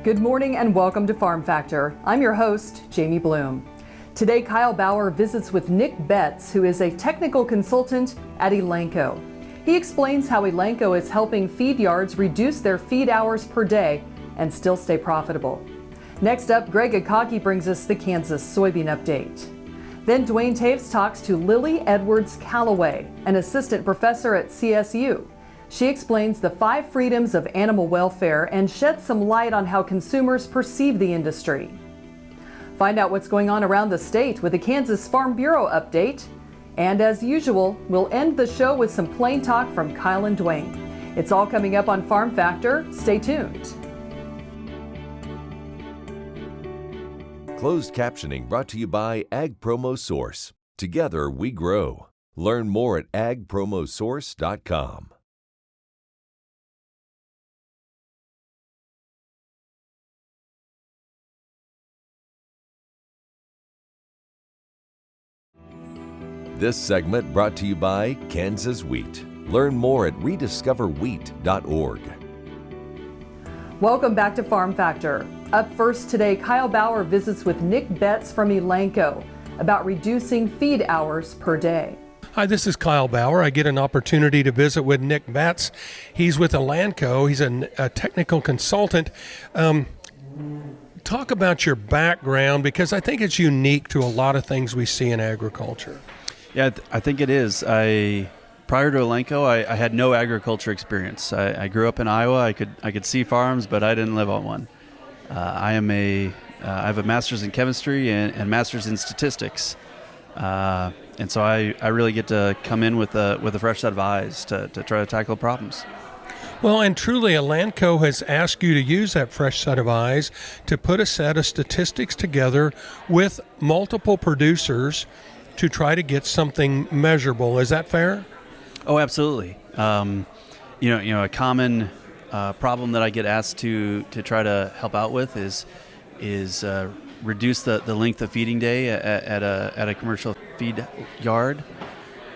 Good morning and welcome to Farm Factor. I'm your host, Jamie Bloom. Today, Kyle Bauer visits with Nick Betts, who is a technical consultant at Elanco. He explains how Elanco is helping feed yards reduce their feed hours per day and still stay profitable. Next up, Greg Akagi brings us the Kansas soybean update. Then Duane Toews talks to Lily Edwards-Callaway, an assistant professor at CSU. She explains the 5 freedoms of animal welfare and sheds some light on how consumers perceive the industry. Find out what's going on around the state with a Kansas Farm Bureau update. And as usual, we'll end the show with some plain talk from Kyle and Duane. It's all coming up on Farm Factor. Stay tuned. Closed captioning brought to you by Ag Promo Source. Together we grow. Learn more at agpromosource.com. This segment brought to you by Kansas Wheat. Learn more at rediscoverwheat.org. Welcome back to Farm Factor. Up first today, Kyle Bauer visits with Nick Betts from Elanco about reducing feed hours per day. Hi, this is Kyle Bauer. I get an opportunity to visit with Nick Betts. He's with Elanco. He's a technical consultant. Talk about your background, because I think it's unique to a lot of things we see in agriculture. Yeah, I think it is. Prior to Elanco, I had no agriculture experience. I grew up in Iowa. I could see farms, but I didn't live on one. I have a master's in chemistry and master's in statistics, and so I really get to come in with a fresh set of eyes to try to tackle problems. Well, and truly, Elanco has asked you to use that fresh set of eyes to put a set of statistics together with multiple producers to try to get something measurable. Is that fair? Oh, absolutely. A common problem that I get asked to try to help out with is reduce the length of feeding day at a commercial feed yard,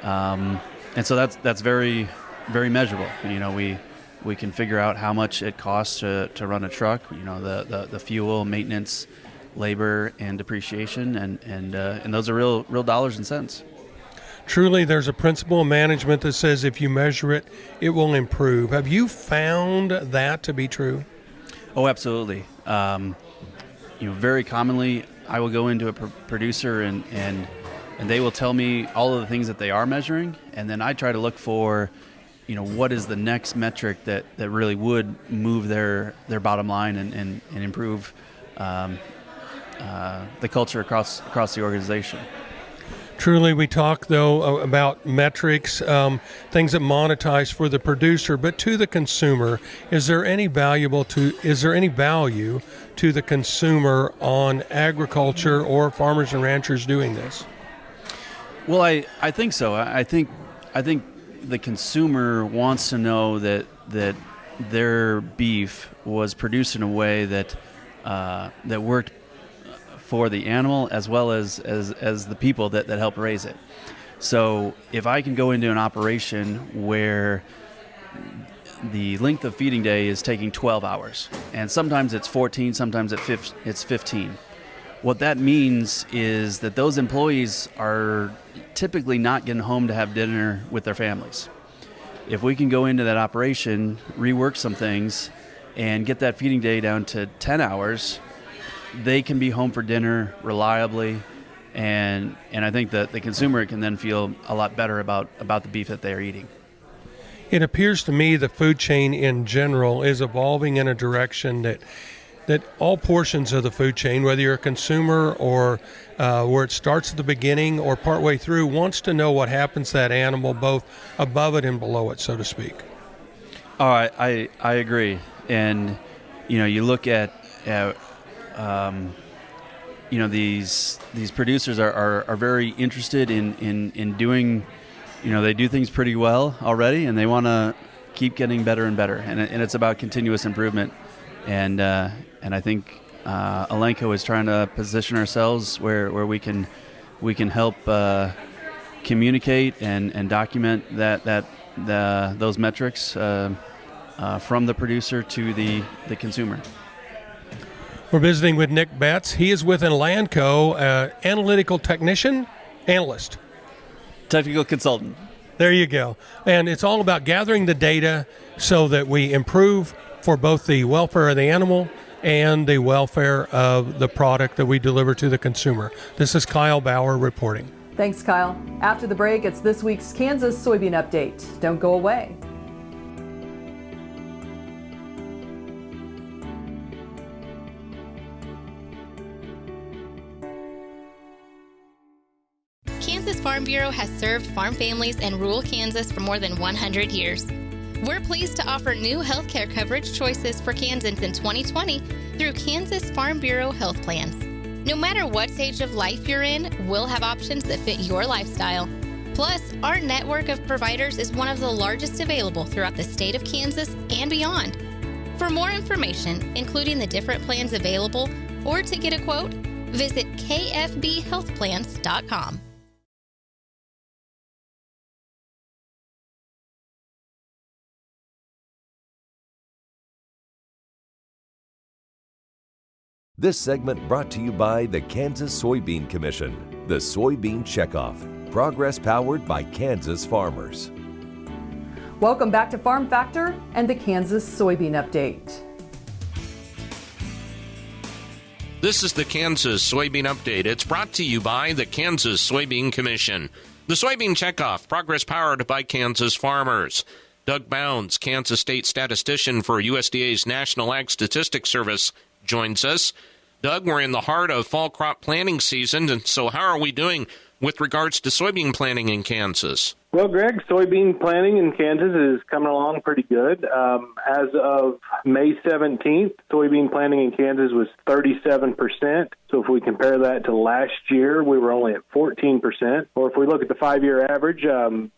and so that's very, very measurable. We can figure out how much it costs to run a truck. The fuel, maintenance, labor, and depreciation, and those are real dollars and cents. Truly, there's a principle of management that says if you measure it, it will improve. Have you found that to be true? Oh, absolutely. Very commonly, I will go into a producer and they will tell me all of the things that they are measuring, and then I try to look for, what is the next metric that really would move their bottom line and improve the culture across the organization. Truly, we talk, though, about metrics, things that monetize for the producer, but to the consumer, is there any value to the consumer on agriculture or farmers and ranchers doing this? Well, I think so. I think the consumer wants to know that their beef was produced in a way that worked for the animal as well as the people that help raise it. So if I can go into an operation where the length of feeding day is taking 12 hours, and sometimes it's 14, sometimes it's 15, what that means is that those employees are typically not getting home to have dinner with their families. If we can go into that operation, rework some things, and get that feeding day down to 10 hours, they can be home for dinner reliably, and I think that the consumer can then feel a lot better about the beef that they are eating. It appears to me the food chain in general is evolving in a direction that all portions of the food chain, whether you're a consumer or where it starts at the beginning or partway through, wants to know what happens to that animal, both above it and below it, so to speak. Oh, I agree. And, you look at these producers are very interested in doing, they do things pretty well already, and they want to keep getting better and better. And it's about continuous improvement. And I think Elanco is trying to position ourselves where we can help communicate and document those metrics from the producer to the consumer. We're visiting with Nick Betts. He is with Elanco, analytical analyst. Technical consultant. There you go. And it's all about gathering the data so that we improve for both the welfare of the animal and the welfare of the product that we deliver to the consumer. This is Kyle Bauer reporting. Thanks, Kyle. After the break, it's this week's Kansas Soybean Update. Don't go away. Kansas Farm Bureau has served farm families in rural Kansas for more than 100 years. We're pleased to offer new health care coverage choices for Kansans in 2020 through Kansas Farm Bureau Health Plans. No matter what stage of life you're in, we'll have options that fit your lifestyle. Plus, our network of providers is one of the largest available throughout the state of Kansas and beyond. For more information, including the different plans available, or to get a quote, visit kfbhealthplans.com. This segment brought to you by the Kansas Soybean Commission, the Soybean Checkoff, progress powered by Kansas farmers. Welcome back to Farm Factor and the Kansas Soybean Update. This is the Kansas Soybean Update. It's brought to you by the Kansas Soybean Commission, the Soybean Checkoff, progress powered by Kansas farmers. Doug Bounds, Kansas State statistician for USDA's National Ag Statistics Service, joins us. Doug, we're in the heart of fall crop planting season, and so how are we doing with regards to soybean planting in Kansas? Well, Greg, soybean planting in Kansas is coming along pretty good. As of May 17th, soybean planting in Kansas was 37%. So if we compare that to last year, we were only at 14%. Or if we look at the 5-year average,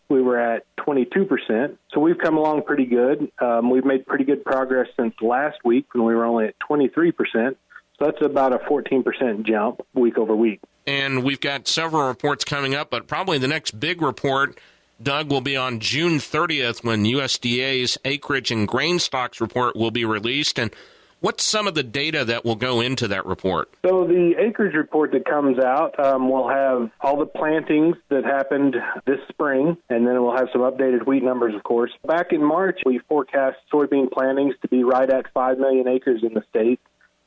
we were at 22%. So we've come along pretty good. We've made pretty good progress since last week when we were only at 23%. So that's about a 14% jump week over week. And we've got several reports coming up, but probably the next big report, Doug, will be on June 30th when USDA's acreage and grain stocks report will be released. And what's some of the data that will go into that report? So the acreage report that comes out will have all the plantings that happened this spring, and then it will have some updated wheat numbers, of course. Back in March, we forecast soybean plantings to be right at 5 million acres in the state.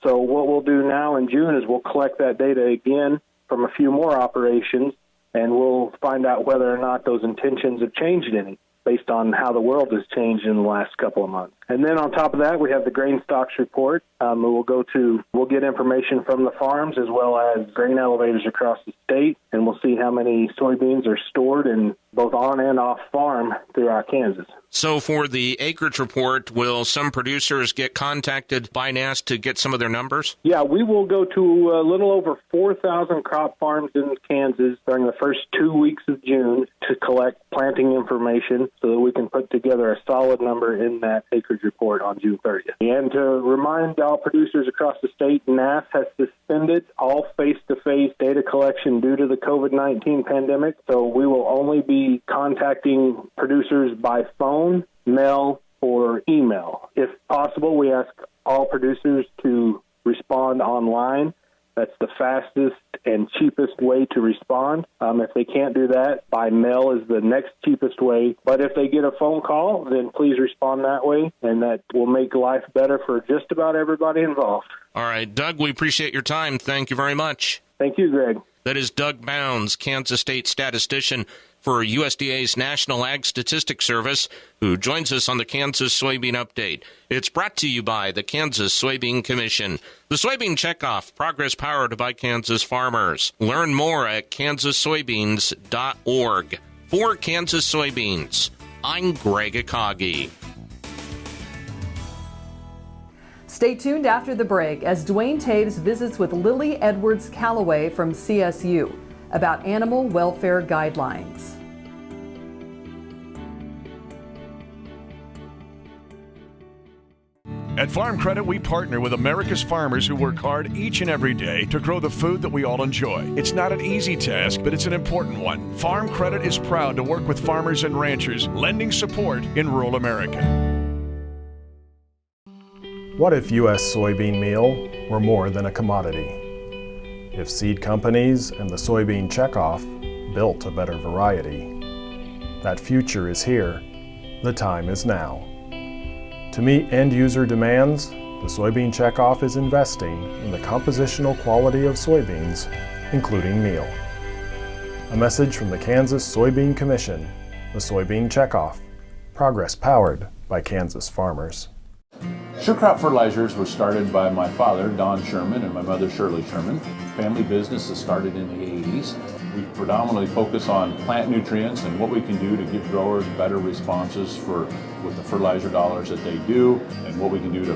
So what we'll do now in June is we'll collect that data again from a few more operations, and we'll find out whether or not those intentions have changed any based on how the world has changed in the last couple of months. And then on top of that, we have the grain stocks report. We'll get information from the farms as well as grain elevators across the state, and we'll see how many soybeans are stored in both on and off farm throughout Kansas. So for the acreage report, will some producers get contacted by NASS to get some of their numbers? Yeah, we will go to a little over 4,000 crop farms in Kansas during the first 2 weeks of June to collect planting information so that we can put together a solid number in that acreage report on June 30th. And to remind all producers across the state, NASS has suspended all face-to-face data collection due to the COVID-19 pandemic, so we will only be contacting producers by phone, mail, or email. If possible, we ask all producers to respond online. That's the fastest and cheapest way to respond. If they can't do that, by mail is the next cheapest way. But if they get a phone call, then please respond that way, and that will make life better for just about everybody involved. All right, Doug, we appreciate your time. Thank you very much. Thank you, Greg. That is Doug Bounds, Kansas State statistician for USDA's National Ag Statistics Service, who joins us on the Kansas Soybean Update. It's brought to you by the Kansas Soybean Commission. The Soybean Checkoff, progress powered by Kansas farmers. Learn more at kansassoybeans.org. For Kansas Soybeans, I'm Greg Akagi. Stay tuned after the break as Duane Toews visits with Lily Edwards-Callaway from CSU about animal welfare guidelines. At Farm Credit, we partner with America's farmers who work hard each and every day to grow the food that we all enjoy. It's not an easy task, but it's an important one. Farm Credit is proud to work with farmers and ranchers, lending support in rural America. What if U.S. soybean meal were more than a commodity? If seed companies and the soybean checkoff built a better variety? That future is here. The time is now. To meet end-user demands, the soybean checkoff is investing in the compositional quality of soybeans, including meal. A message from the Kansas Soybean Commission, the Soybean Checkoff, progress powered by Kansas farmers. Sure Crop Fertilizers was started by my father, Don Sherman, and my mother, Shirley Sherman. Family business that started in the 80s. We predominantly focus on plant nutrients and what we can do to give growers better responses with the fertilizer dollars that they do, and what we can do to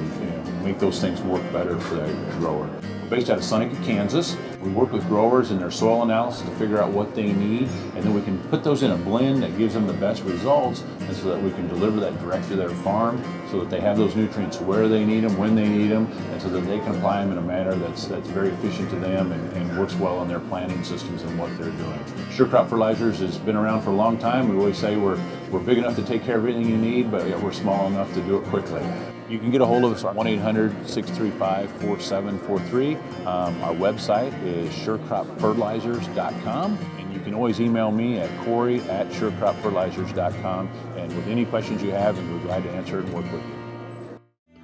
make those things work better for that grower. We're based out of Seneca, Kansas. We work with growers in their soil analysis to figure out what they need, and then we can put those in a blend that gives them the best results, and so that we can deliver that direct to their farm so that they have those nutrients where they need them, when they need them, and so that they can apply them in a manner that's very efficient to them and works well in their planting systems and what they're doing. Sure Crop Fertilizers has been around for a long time. We always say we're big enough to take care of everything you need, but we're small enough to do it quickly. You can get a hold of us at 1-800-635-4743. Our website is surecropfertilizers.com, and you can always email me at Corey@surecropfertilizers.com, and with any questions you have, and we're glad to answer and work with you.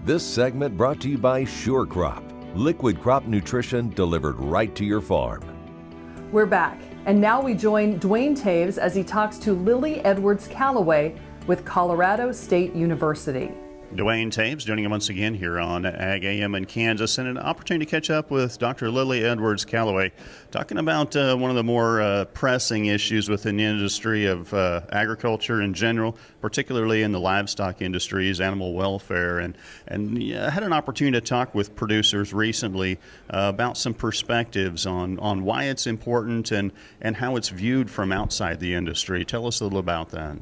This segment brought to you by Sure Crop, liquid crop nutrition delivered right to your farm. We're back, and now we join Duane Toews as he talks to Lily Edwards-Callaway with Colorado State University. Duane Toews joining him once again here on Ag AM in Kansas, and an opportunity to catch up with Dr. Lily Edwards-Callaway, talking about one of the more pressing issues within the industry of agriculture in general, particularly in the livestock industries, animal welfare, and I had an opportunity to talk with producers recently about some perspectives on why it's important and how it's viewed from outside the industry. Tell us a little about that.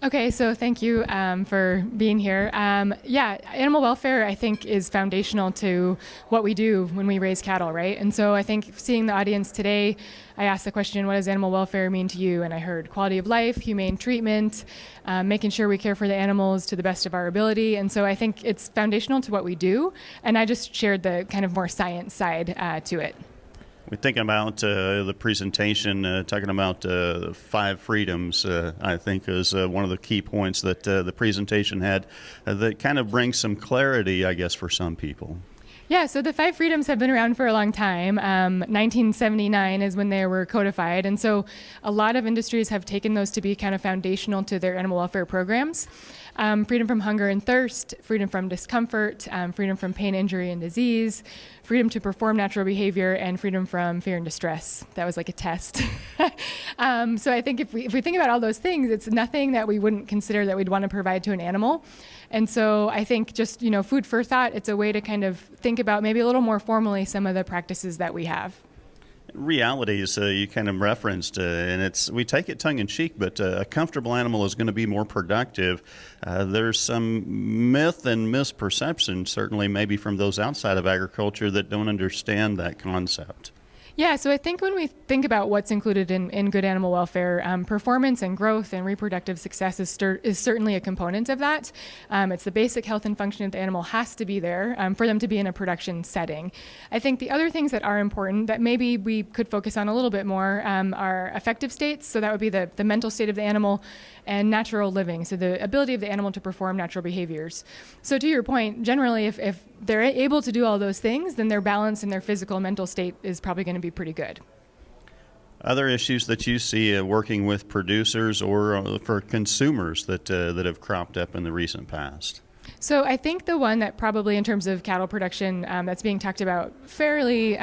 Okay, so thank you for being here. Animal welfare, I think, is foundational to what we do when we raise cattle, right? And so I think seeing the audience today, I asked the question, what does animal welfare mean to you? And I heard quality of life, humane treatment, making sure we care for the animals to the best of our ability. And so I think it's foundational to what we do. And I just shared the kind of more science side to it. We're thinking about the presentation, talking about 5 freedoms, I think is one of the key points that the presentation had that kind of brings some clarity, I guess, for some people. Yeah, so the 5 freedoms have been around for a long time. 1979 is when they were codified. And so a lot of industries have taken those to be kind of foundational to their animal welfare programs. Freedom from hunger and thirst, freedom from discomfort, freedom from pain, injury, and disease, freedom to perform natural behavior, and freedom from fear and distress. That was like a test. So I think if we think about all those things, it's nothing that we wouldn't consider that we'd want to provide to an animal. And so I think just, food for thought, it's a way to kind of think about maybe a little more formally some of the practices that we have. Realities you kind of referenced, and we take it tongue-in-cheek, but a comfortable animal is going to be more productive. There's some myth and misperception, certainly maybe from those outside of agriculture that don't understand that concept. Yeah, so I think when we think about what's included in good animal welfare, performance and growth and reproductive success is certainly a component of that. It's the basic health and function of the animal has to be there for them to be in a production setting. I think the other things that are important that maybe we could focus on a little bit more are affective states. So that would be the mental state of the animal, and natural living, so the ability of the animal to perform natural behaviors. So to your point, generally if they're able to do all those things, then their balance and their physical and mental state is probably going to be pretty good. Other issues that you see working with producers or for consumers that have cropped up in the recent past? So I think the one that probably in terms of cattle production that's being talked about fairly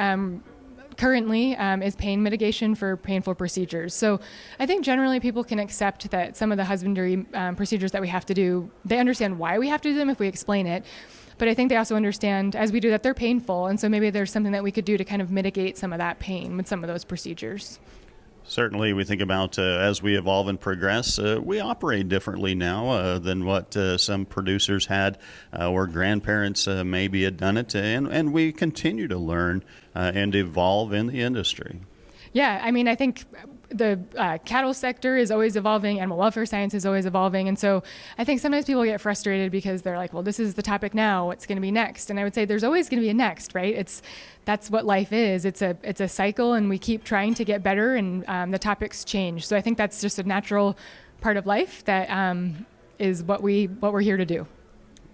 currently is pain mitigation for painful procedures. So I think generally people can accept that some of the husbandry procedures that we have to do, they understand why we have to do them if we explain it. But I think they also understand, as we do, that they're painful. And so maybe there's something that we could do to kind of mitigate some of that pain with some of those procedures. Certainly, we think about as we evolve and progress, we operate differently now than what some producers had or grandparents maybe had done it. And we continue to learn and evolve in the industry. Yeah, I mean, I think cattle sector is always evolving, animal welfare science is always evolving. And so I think sometimes people get frustrated because they're like, well, this is the topic now, what's going to be next? And I would say there's always going to be a next, right? That's what life is. It's a cycle, and we keep trying to get better, and the topics change. So I think that's just a natural part of life that is what we're here to do.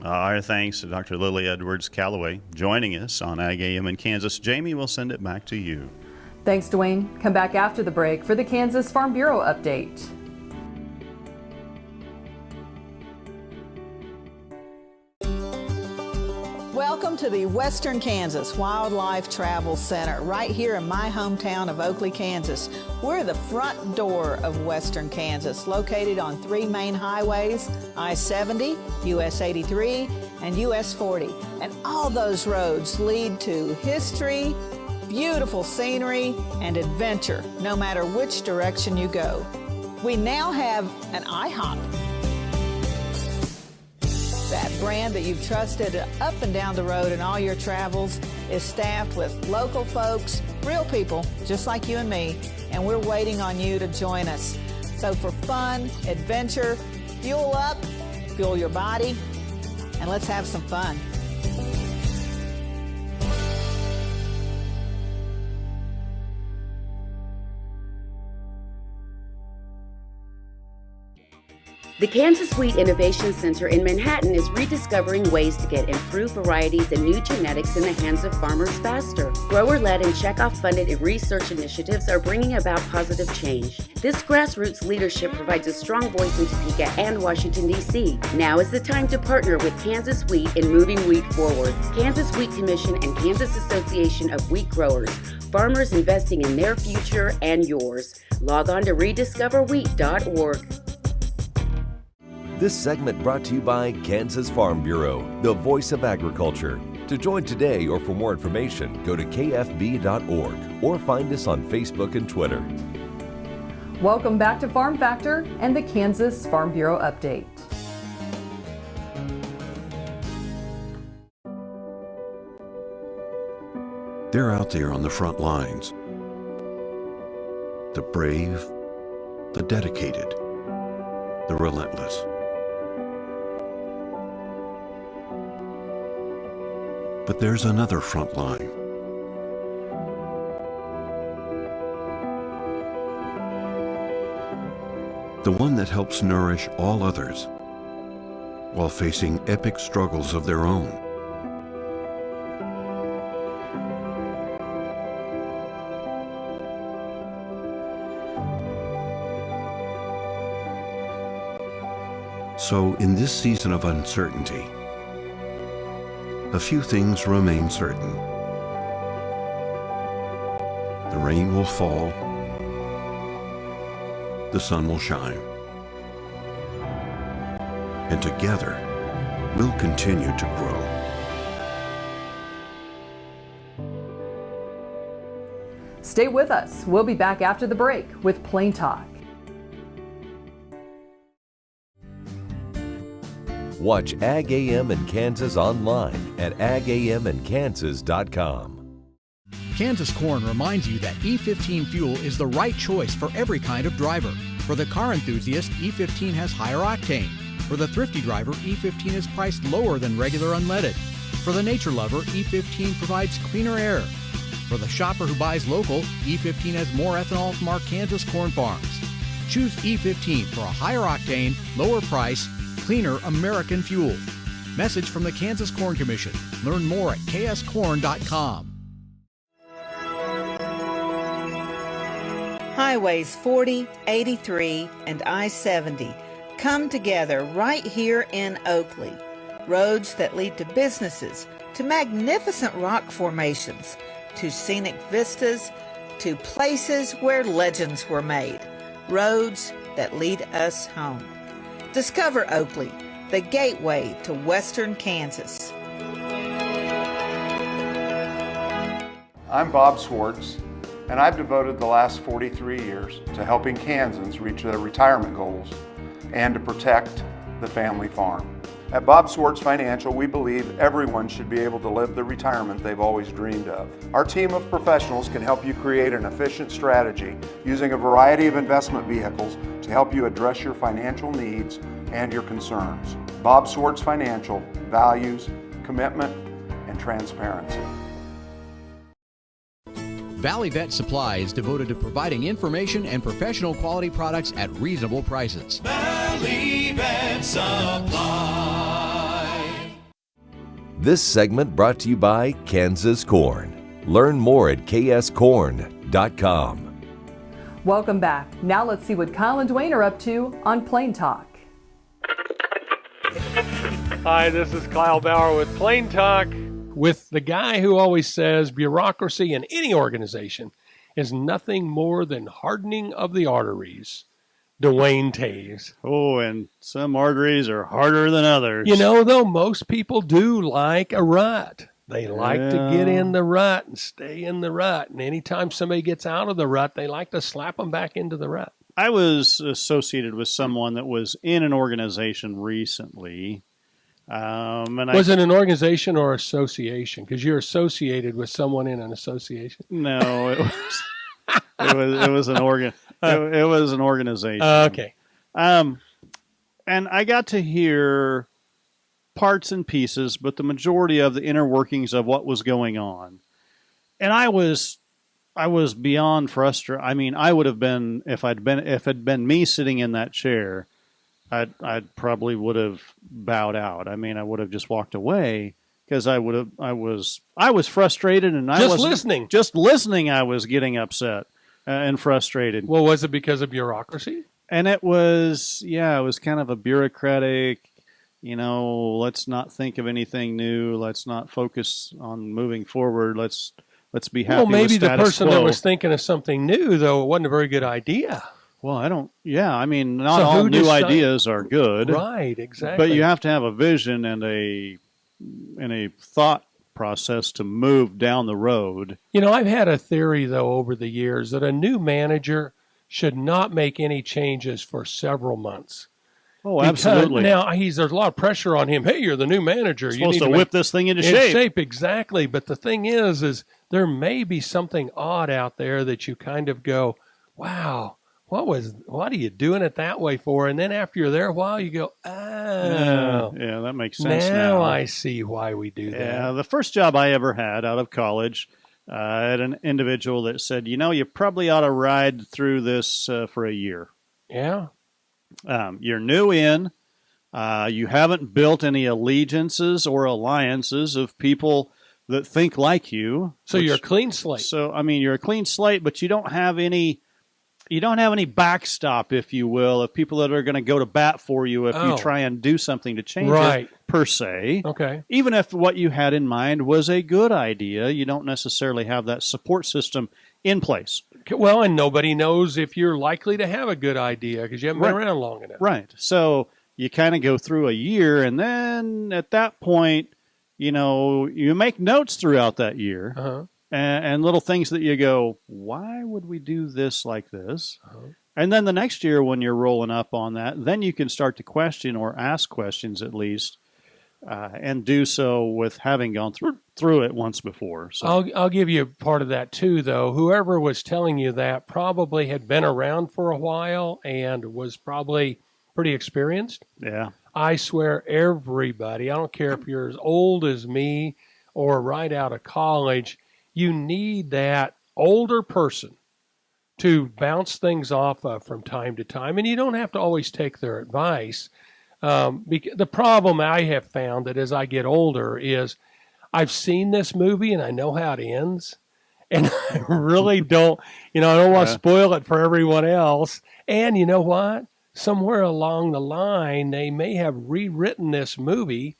Our thanks to Dr. Lily Edwards-Callaway joining us on Ag AM in Kansas. Jamie, we'll send it back to you. Thanks, Duane. Come back after the break for the Kansas Farm Bureau update. Welcome to the Western Kansas Wildlife Travel Center, right here in my hometown of Oakley, Kansas. We're the front door of Western Kansas, located on 3 main highways, I-70, US 83, and US 40. And all those roads lead to history, beautiful scenery, and adventure, no matter which direction you go. We now have an IHOP. That brand that you've trusted up and down the road in all your travels is staffed with local folks, real people just like you and me, and we're waiting on you to join us. So for fun, adventure, fuel up, fuel your body, and let's have some fun. The Kansas Wheat Innovation Center in Manhattan is rediscovering ways to get improved varieties and new genetics in the hands of farmers faster. Grower-led and checkoff-funded research initiatives are bringing about positive change. This grassroots leadership provides a strong voice in Topeka and Washington, D.C. Now is the time to partner with Kansas Wheat in moving wheat forward. Kansas Wheat Commission and Kansas Association of Wheat Growers. Farmers investing in their future and yours. Log on to rediscoverwheat.org. This segment brought to you by Kansas Farm Bureau, the voice of agriculture. To join today or for more information, go to kfb.org or find us on Facebook and Twitter. Welcome back to Farm Factor and the Kansas Farm Bureau update. They're out there on the front lines. The brave, the dedicated, the relentless. But there's another front line. The one that helps nourish all others while facing epic struggles of their own. So in this season of uncertainty, a few things remain certain. The rain will fall, the sun will shine, and together we'll continue to grow. Stay with us. We'll be back after the break with Plain Talk. Watch Ag AM in Kansas online at agaminkansas.com. Kansas Corn reminds you that E15 fuel is the right choice for every kind of driver. For the car enthusiast, E15 has higher octane. For the thrifty driver, E15 is priced lower than regular unleaded. For the nature lover, E15 provides cleaner air. For the shopper who buys local, E15 has more ethanol from our Kansas corn farms. Choose E15 for a higher octane, lower price, cleaner American fuel. Message from the Kansas Corn Commission. Learn more at kscorn.com. Highways 40, 83, and I-70 come together right here in Oakley. Roads that lead to businesses, to magnificent rock formations, to scenic vistas, to places where legends were made. Roads that lead us home. Discover Oakley, the gateway to Western Kansas. I'm Bob Swartz, and I've devoted the last 43 years to helping Kansans reach their retirement goals and to protect the family farm. At Bob Swartz Financial, we believe everyone should be able to live the retirement they've always dreamed of. Our team of professionals can help you create an efficient strategy using a variety of investment vehicles to help you address your financial needs and your concerns. Bob Swartz Financial, values, commitment, and transparency. Valley Vet Supply is devoted to providing information and professional quality products at reasonable prices. Valley Vet Supply. This segment brought to you by Kansas Corn. Learn more at kscorn.com. Welcome back. Now let's see what Kyle and Duane are up to on Plain Talk. Hi, this is Kyle Bauer with Plain Talk, with the guy who always says bureaucracy in any organization is nothing more than hardening of the arteries. Duane Toews. Oh, and some arteries are harder than others. You know, though, most people do like a rut. They like to get in the rut and stay in the rut. And anytime somebody gets out of the rut, they like to slap them back into the rut. I was associated with someone that was in an organization recently. Was it an organization or association? Because you're associated with someone in an association. No, it was an organization. Okay. And I got to hear parts and pieces, but the majority of the inner workings of what was going on. And I was beyond frustrated. I mean, I would have been if it had been me sitting in that chair, I'd probably would have bowed out. I mean, I would have just walked away because I was frustrated, and I was listening. Just listening, I was getting upset and frustrated. Well, was it because of bureaucracy? And it was kind of a bureaucratic, let's not think of anything new. Let's not focus on moving forward. Let's be happy with status quo. Well, maybe the person that was thinking of something new, though, it wasn't a very good idea. Well, not all new ideas are good. Right, exactly. But you have to have a vision and a thought process to move down the road. I've had a theory, though, over the years that a new manager should not make any changes for several months. Oh, absolutely. Now, there's a lot of pressure on him. Hey, you're the new manager. You're supposed to whip this thing into shape. Exactly. But the thing is there may be something odd out there that you kind of go, wow, what are you doing it that way for? And then after you're there a while, you go, oh. Yeah, that makes sense now. Now I see why we do that. Yeah, the first job I ever had out of college, I had an individual that said, you probably ought to ride through this for a year. Yeah. You're new in. You haven't built any allegiances or alliances of people that think like you. So you're a clean slate. So, you're a clean slate, but you don't have any backstop, if you will, of people that are going to go to bat for you if you try and do something to change it, per se. Okay. Even if what you had in mind was a good idea, you don't necessarily have that support system in place. Well, and nobody knows if you're likely to have a good idea because you haven't been around long enough. Right. So you kind of go through a year, and then at that point, you make notes throughout that year. Uh-huh. And little things that you go, why would we do this like this? Uh-huh. And then the next year when you're rolling up on that, then you can start to question or ask questions at least, and do so with having gone through it once before. So I'll give you part of that too, though. Whoever was telling you that probably had been around for a while and was probably pretty experienced. Yeah. I swear everybody, I don't care if you're as old as me or right out of college, you need that older person to bounce things off of from time to time. And you don't have to always take their advice. The problem I have found that as I get older is I've seen this movie and I know how it ends. And I really don't, I don't want to spoil it for everyone else. And you know what? Somewhere along the line, they may have rewritten this movie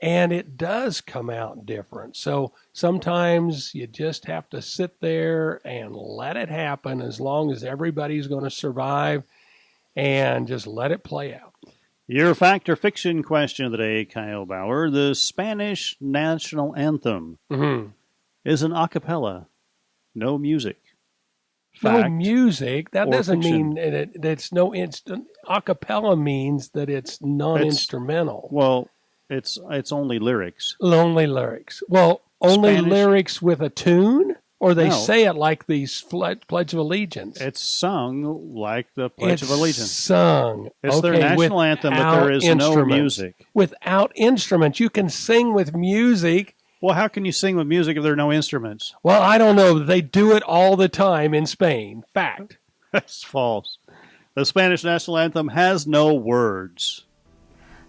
and it does come out different. So sometimes you just have to sit there and let it happen as long as everybody's going to survive and just let it play out. Your fact or fiction question of the day, Kyle Bauer. The Spanish national anthem is an a cappella, no music. No Fact music? That doesn't fiction? mean it's no instant. A cappella means that it's non-instrumental. Well, It's only lyrics. Only lyrics. Well, only Spanish. lyrics with a tune? Or they No. say it like the Pledge of Allegiance? It's sung like the Pledge of It's Allegiance. sung. It's their national anthem, but there is no instruments. music. Without instruments. You can sing with music. Well, how can you sing with music if there are no instruments? Well, I don't know. They do it all the time in Spain. Fact. That's false. The Spanish national anthem has no words.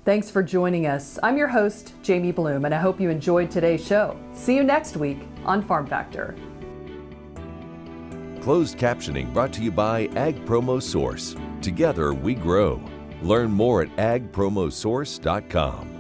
Thanks for joining us. I'm your host, Jamie Bloom, and I hope you enjoyed today's show. See you next week on Farm Factor. Closed captioning brought to you by Ag Promo Source. Together we grow. Learn more at agpromosource.com.